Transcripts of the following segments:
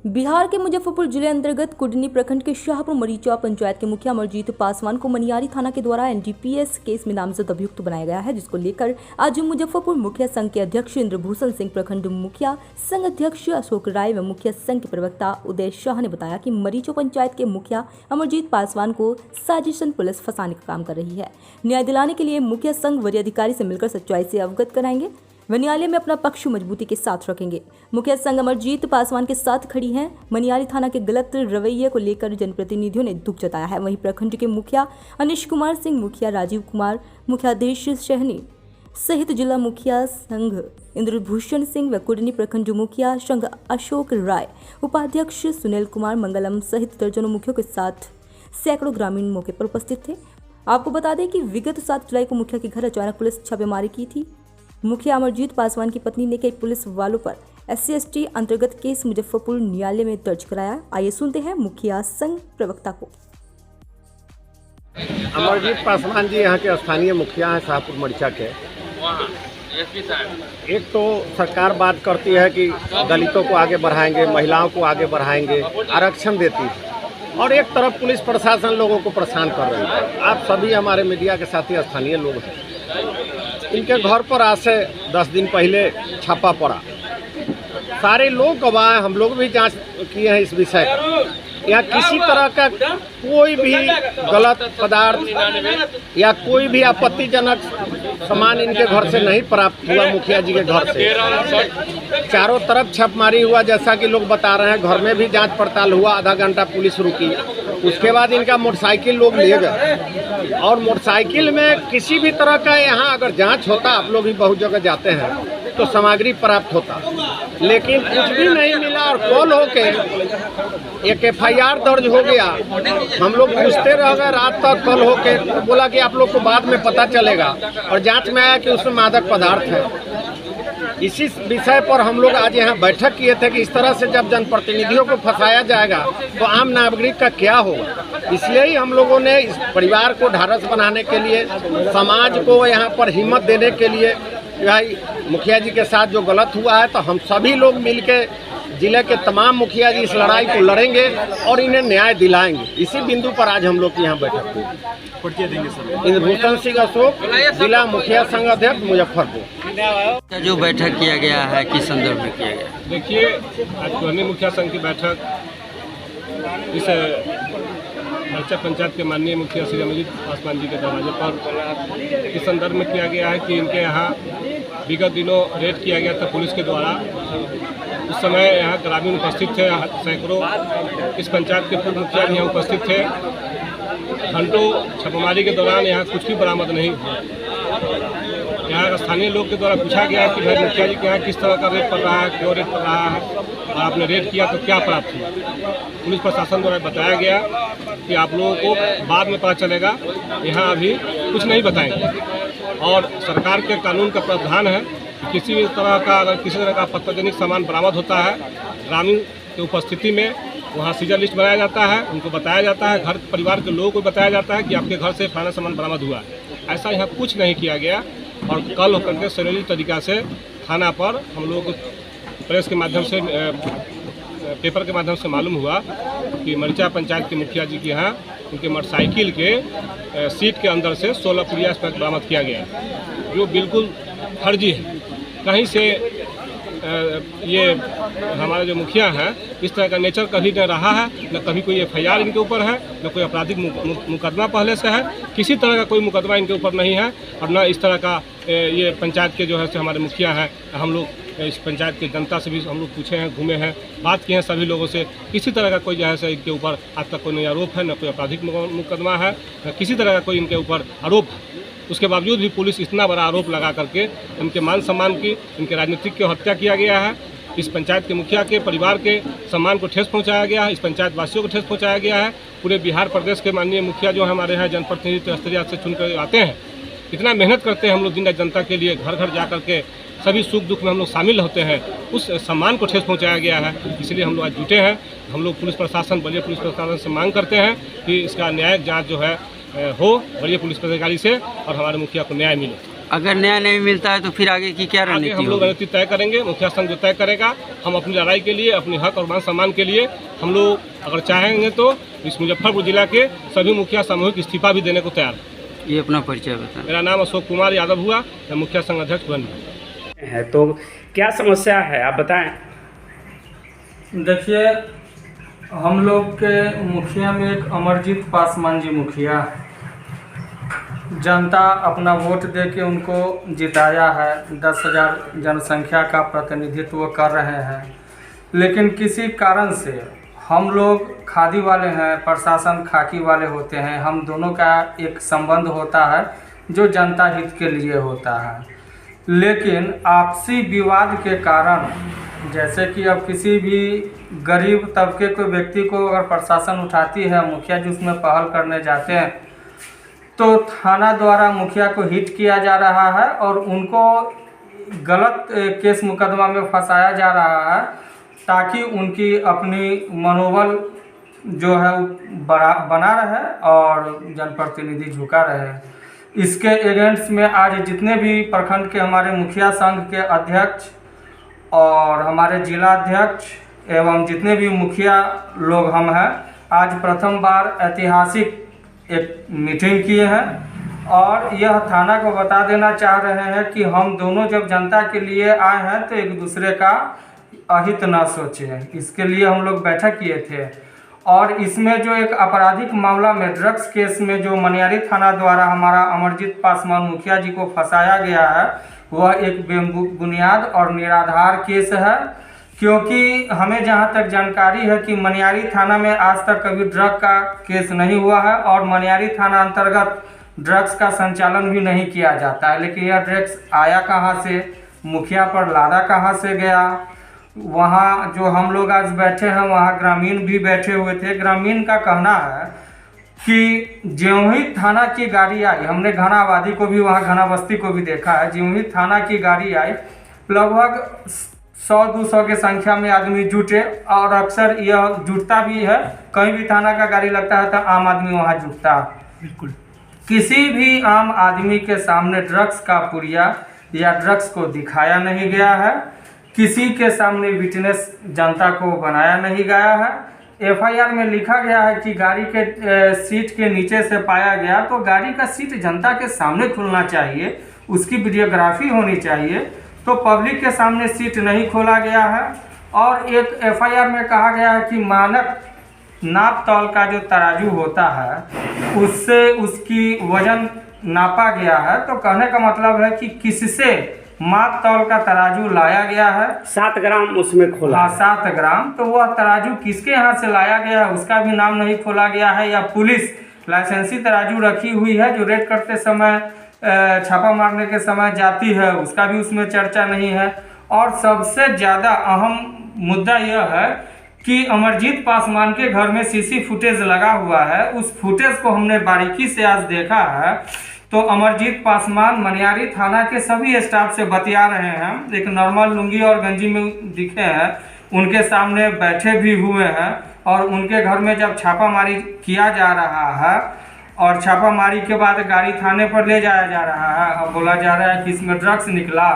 बिहार के मुजफ्फरपुर जिले अंतर्गत कुडनी प्रखंड के शाहपुर मरीचा पंचायत के मुखिया अमरजीत पासवान को मनियारी थाना के द्वारा एनडीपीएस केस में नामजद अभियुक्त बनाया गया है, जिसको लेकर आज मुजफ्फरपुर मुखिया संघ के अध्यक्ष इंद्रभूषण सिंह, प्रखंड मुखिया संघ अध्यक्ष अशोक राय व मुखिया संघ के प्रवक्ता उदय शाह ने बताया कि मरीचो पंचायत के मुखिया अमरजीत पासवान को साजिशन पुलिस फंसाने का काम कर रही है। न्याय दिलाने के लिए मुखिया संघ वरीय अधिकारी से मिलकर सच्चाई से अवगत कराएंगे व न्यायालय में अपना पक्ष मजबूती के साथ रखेंगे। मुखिया संघ अमरजीत पासवान के साथ खड़ी हैं। मनियारी थाना के गलत रवैये को लेकर जनप्रतिनिधियों ने दुख जताया है। वहीं प्रखंड के मुखिया अनिश कुमार सिंह, मुखिया राजीव कुमार, मुखियाधीश शहनी सहित जिला मुखिया संघ इंद्रभूषण सिंह व कुडनी प्रखंड मुखिया संघ अशोक राय, उपाध्यक्ष सुनील कुमार मंगलम सहित दर्जनों मुखियों के साथ सैकड़ों ग्रामीण मौके पर उपस्थित थे। आपको बता दें कि विगत 7 जुलाई को मुखिया के घर अचानक पुलिस छापेमारी की थी। मुखिया अमरजीत पासवान की पत्नी ने कई पुलिस वालों पर SC/ST अंतर्गत केस मुजफ्फरपुर न्यायालय में दर्ज कराया। आइए सुनते हैं मुखिया संघ प्रवक्ता को। अमरजीत पासवान जी यहाँ के स्थानीय मुखिया हैं शाहपुर मरीचा के। एक तो सरकार बात करती है कि दलितों को आगे बढ़ाएंगे, महिलाओं को आगे बढ़ाएंगे, आरक्षण देती है, और एक तरफ पुलिस प्रशासन लोगों को परेशान कर रही है। आप सभी हमारे मीडिया के साथी स्थानीय लोग हैं। इनके घर पर आज से 10 दिन पहले छापा पड़ा। सारे लोग गवाह, हम लोग भी जांच किए हैं इस विषय का। यहाँ किसी तरह का कोई भी गलत पदार्थ या कोई भी आपत्तिजनक सामान इनके घर से नहीं प्राप्त हुआ। मुखिया जी के घर से चारों तरफ छापेमारी हुआ, जैसा कि लोग बता रहे हैं। घर में भी जांच पड़ताल हुआ, आधा घंटा पुलिस रुकी। उसके बाद इनका मोटरसाइकिल लोग ले गए, और मोटरसाइकिल में किसी भी तरह का यहाँ अगर जांच होता, आप लोग भी बहुत जगह जाते हैं, तो सामग्री प्राप्त होता, लेकिन कुछ भी नहीं मिला। और कॉल होके एक FIR दर्ज हो गया। हम लोग पूछते रह गए रात तक। कॉल होके बोला कि आप लोग को बाद में पता चलेगा, और जांच में आया कि उसमें मादक पदार्थ है। इसी विषय पर हम लोग आज यहाँ बैठक किए थे कि इस तरह से जब जनप्रतिनिधियों को फंसाया जाएगा तो आम नागरिक का क्या होगा। इसलिए ही हम लोगों ने इस परिवार को ढाढ़स बनाने के लिए, समाज को यहाँ पर हिम्मत देने के लिए, भाई मुखिया जी के साथ जो गलत हुआ है, तो हम सभी लोग मिलके जिले के तमाम मुखिया जी इस लड़ाई को लड़ेंगे और इन्हें न्याय दिलाएंगे। इसी बिंदु पर आज हम लोग की यहाँ बैठक हुई। इंद्रभूषण सिंह अशोक, जिला मुखिया संघ अध्यक्ष मुजफ्फरपुर। जो बैठक किया गया है किस संदर्भ में किया गया? देखिए, आज कुडनी मुखिया संघ की बैठक इस मरीचा पंचायत के माननीय मुखिया श्री अमरजीत पासवान जी के दरवाजे पर इस संदर्भ में किया गया है कि इनके यहाँ विगत दिनों रेड किया गया था पुलिस के द्वारा। उस समय यहाँ ग्रामीण उपस्थित थे, सैकड़ों इस पंचायत के पूर्व मुखिया यहाँ उपस्थित थे। घंटों छापेमारी के दौरान यहाँ कुछ भी बरामद नहीं हुआ। यहाँ स्थानीय लोग के द्वारा पूछा गया कि भाई मुखिया जी के यहाँ किस तरह का रेड पड़ रहा है, क्यों रेड पड़ रहा है, और आपने रेड किया तो क्या प्राप्त हुआ। पुलिस प्रशासन द्वारा बताया गया कि आप लोगों को बाद में पता चलेगा, यहाँ अभी कुछ नहीं बताएंगे। और सरकार के कानून का प्रावधान है कि किसी भी तरह का, अगर किसी तरह का आपत्तिजनक सामान बरामद होता है, ग्रामीण की उपस्थिति में वहाँ सीजर लिस्ट बनाया जाता है, उनको बताया जाता है, घर परिवार के लोगों को बताया जाता है कि आपके घर से फलाना सामान बरामद हुआ है। ऐसा यहाँ कुछ नहीं किया गया। और कल होकर के सुनियोजित तरीका से थाना पर हम लोग प्रेस के माध्यम से, पेपर के माध्यम से मालूम हुआ कि मरीचा पंचायत के मुखिया जी के यहाँ उनके मोटरसाइकिल के सीट के अंदर से 16 पुड़िया स्पैक बरामद किया गया, जो बिल्कुल फर्जी है। कहीं से ये हमारे जो मुखिया हैं, इस तरह का नेचर कभी न रहा है, न कभी कोई FIR इनके ऊपर है, न कोई आपराधिक मुकदमा पहले से है। किसी तरह का कोई मुकदमा इनके ऊपर नहीं है, और न इस तरह का ये पंचायत के जो है से हमारे मुखिया हैं। हम लोग इस पंचायत की जनता से भी हम लोग पूछे हैं, घूमे हैं, बात किए हैं सभी लोगों से। किसी तरह का कोई जो है से इनके ऊपर आज तक कोई नया आरोप है, न कोई आपराधिक मुकदमा है, न किसी तरह का कोई इनके ऊपर आरोप है। उसके बावजूद भी पुलिस इतना बड़ा आरोप लगा करके इनके मान सम्मान की, इनके राजनीतिक की हत्या किया गया है। इस पंचायत के मुखिया के परिवार के सम्मान को ठेस पहुंचाया गया है, इस पंचायत वासियों को ठेस पहुंचाया गया है। पूरे बिहार प्रदेश के माननीय मुखिया जो हमारे यहाँ जनप्रतिनिधि स्तरीय से चुन कर आते हैं, इतना मेहनत करते हैं हम लोग दिन रात जनता के लिए, घर घर जा करके सभी सुख दुख में हम लोग शामिल होते हैं। उस सम्मान को ठेस पहुँचाया गया है, इसलिए हम लोग आज जुटे हैं। हम लोग पुलिस प्रशासन, बड़े पुलिस प्रशासन से मांग करते हैं कि इसका न्यायिक जाँच जो है हो बड़े पुलिस अधिकारी से, और हमारे मुखिया को न्याय मिले। अगर न्याय नहीं मिलता है तो फिर आगे की क्या आगे रणनीति हम लोग होगी? रणनीति तय करेंगे, मुखिया संघ जो तय करेगा। हम अपनी लड़ाई के लिए, अपनी हक और मान सम्मान के लिए हम लोग अगर चाहेंगे तो इस मुजफ्फरपुर जिला के सभी मुखिया सामूहिक इस्तीफा भी देने को तैयार है। ये अपना परिचय बताएं। मेरा नाम अशोक कुमार यादव हुआ, मैं मुखिया संघ अध्यक्ष बन गया है। तो क्या समस्या है आप बताएं। देखिए, हम लोग के मुखिया में एक अमरजीत पासवान जी मुखिया है। जनता अपना वोट दे के उनको जिताया है, 10,000 जनसंख्या का प्रतिनिधित्व कर रहे हैं। लेकिन किसी कारण से हम लोग खादी वाले हैं, प्रशासन खाकी वाले होते हैं, हम दोनों का एक संबंध होता है जो जनता हित के लिए होता है। लेकिन आपसी विवाद के कारण, जैसे कि अब किसी भी गरीब तबके के व्यक्ति को अगर प्रशासन उठाती है, मुखिया जी उसमें पहल करने जाते हैं, तो थाना द्वारा मुखिया को हिट किया जा रहा है और उनको गलत केस मुकदमा में फंसाया जा रहा है, ताकि उनकी अपनी मनोबल जो है बना रहे और जनप्रतिनिधि झुका रहे। इसके एजेंट्स में आज जितने भी प्रखंड के हमारे मुखिया संघ के अध्यक्ष और हमारे जिला अध्यक्ष एवं जितने भी मुखिया लोग हम हैं, आज प्रथम बार ऐतिहासिक एक मीटिंग किए हैं और यह थाना को बता देना चाह रहे हैं कि हम दोनों जब जनता के लिए आए हैं तो एक दूसरे का अहित न सोचें। इसके लिए हम लोग बैठक किए थे और इसमें जो एक आपराधिक मामला में, ड्रग्स केस में जो मनियारी थाना द्वारा हमारा अमरजीत पासवान मुखिया जी को फंसाया गया है, वह एक बेबुनियाद और निराधार केस है। क्योंकि हमें जहां तक जानकारी है कि मनियारी थाना में आज तक कभी ड्रग का केस नहीं हुआ है और मनियारी थाना अंतर्गत ड्रग्स का संचालन भी नहीं किया जाता है। लेकिन यह ड्रग्स आया कहां से, मुखिया पर लादा कहां से गया? वहां जो हम लोग आज बैठे हैं, वहां ग्रामीण भी बैठे हुए थे। ग्रामीण का कहना है कि ज्यों ही थाना की गाड़ी आई, हमने घना आबादी को भी, वहाँ घना बस्ती को भी देखा है, ज्यों ही थाना की गाड़ी आई लगभग 100-200 के संख्या में आदमी जुटे और अक्सर यह जुटता भी है। कहीं भी थाना का गाड़ी लगता है तो आम आदमी वहाँ जुटता। बिल्कुल किसी भी आम आदमी के सामने ड्रग्स का पुड़िया या ड्रग्स को दिखाया नहीं गया है, किसी के सामने विटनेस जनता को बनाया नहीं गया है। एफआईआर में लिखा गया है कि गाड़ी के सीट के नीचे से पाया गया, तो गाड़ी का सीट जनता के सामने खुलना चाहिए, उसकी वीडियोग्राफी होनी चाहिए। तो पब्लिक के सामने सीट नहीं खोला गया है। और एक एफआईआर में कहा गया है कि मानक नाप तौल का जो तराजू होता है उससे उसकी वजन नापा गया है। तो कहने का मतलब है कि किससे माप तौल का तराजू लाया गया है, 7 ग्राम उसमें खोला। हाँ, 7 ग्राम। तो वह तराजू किसके यहाँ से लाया गया है उसका भी नाम नहीं खोला गया है, या पुलिस लाइसेंसी तराजू रखी हुई है जो रेड करते समय, छापा मारने के समय जाती है, उसका भी उसमें चर्चा नहीं है। और सबसे ज़्यादा अहम मुद्दा यह है कि अमरजीत पासवान के घर में सीसी फुटेज लगा हुआ है। उस फुटेज को हमने बारीकी से आज देखा है। तो अमरजीत पासवान मनियारी थाना के सभी स्टाफ से बतिया रहे हैं, एक नॉर्मल लुंगी और गंजी में दिखे हैं, उनके सामने बैठे भी हुए हैं। और उनके घर में जब छापामारी किया जा रहा है और छापामारी के बाद गाड़ी थाने पर ले जाया जा रहा है, अब बोला जा रहा है कि इसमें ड्रग्स निकला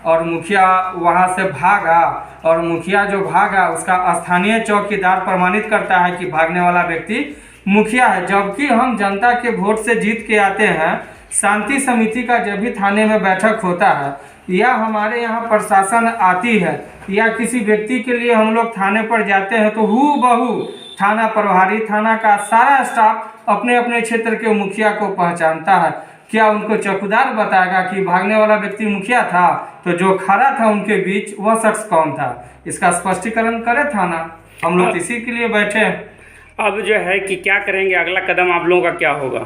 और मुखिया वहां से भागा, और मुखिया जो भागा उसका स्थानीय चौकीदार प्रमाणित करता है कि भागने वाला व्यक्ति मुखिया है। जबकि हम जनता के वोट से जीत के आते हैं, शांति समिति का जब भी थाने में बैठक होता है या हमारे यहाँ प्रशासन आती है या किसी व्यक्ति के लिए हम लोग थाने पर जाते हैं, तो हूबहू थाना प्रभारी, थाना का सारा स्टाफ अपने अपने क्षेत्र के मुखिया को पहचानता है। क्या उनको चौकीदार बताएगा कि भागने वाला व्यक्ति मुखिया था, तो जो खड़ा था उनके बीच वह शख्स कौन था? इसका स्पष्टीकरण करे थाना। हम लोग इसी के लिए बैठे हैं। अब जो है कि क्या करेंगे, अगला कदम आप लोगों का क्या होगा?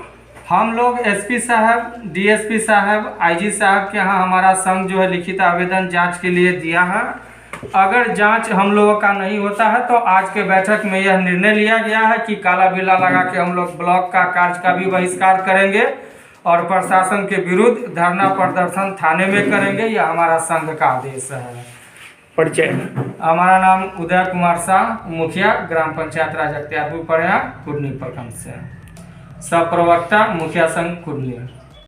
हम लोग एसपी साहब, डीएसपी साहब, आईजी साहब के यहाँ हमारा संघ जो है लिखित आवेदन जांच के लिए दिया है। अगर जांच हम लोगों का नहीं होता है तो आज के बैठक में यह निर्णय लिया गया है कि काला बिल्ला लगा के हम लोग ब्लॉक का कार्य का भी बहिष्कार करेंगे और प्रशासन के विरुद्ध धरना प्रदर्शन थाने में करेंगे। यह हमारा संघ का आदेश है। परिचय? हमारा नाम उदय कुमार शाह, मुखिया ग्राम पंचायत राज अख्तियारपुर पड़िया, कुर्नी प्रखंड से, सह प्रवक्ता मुखिया संघ कुर्नी।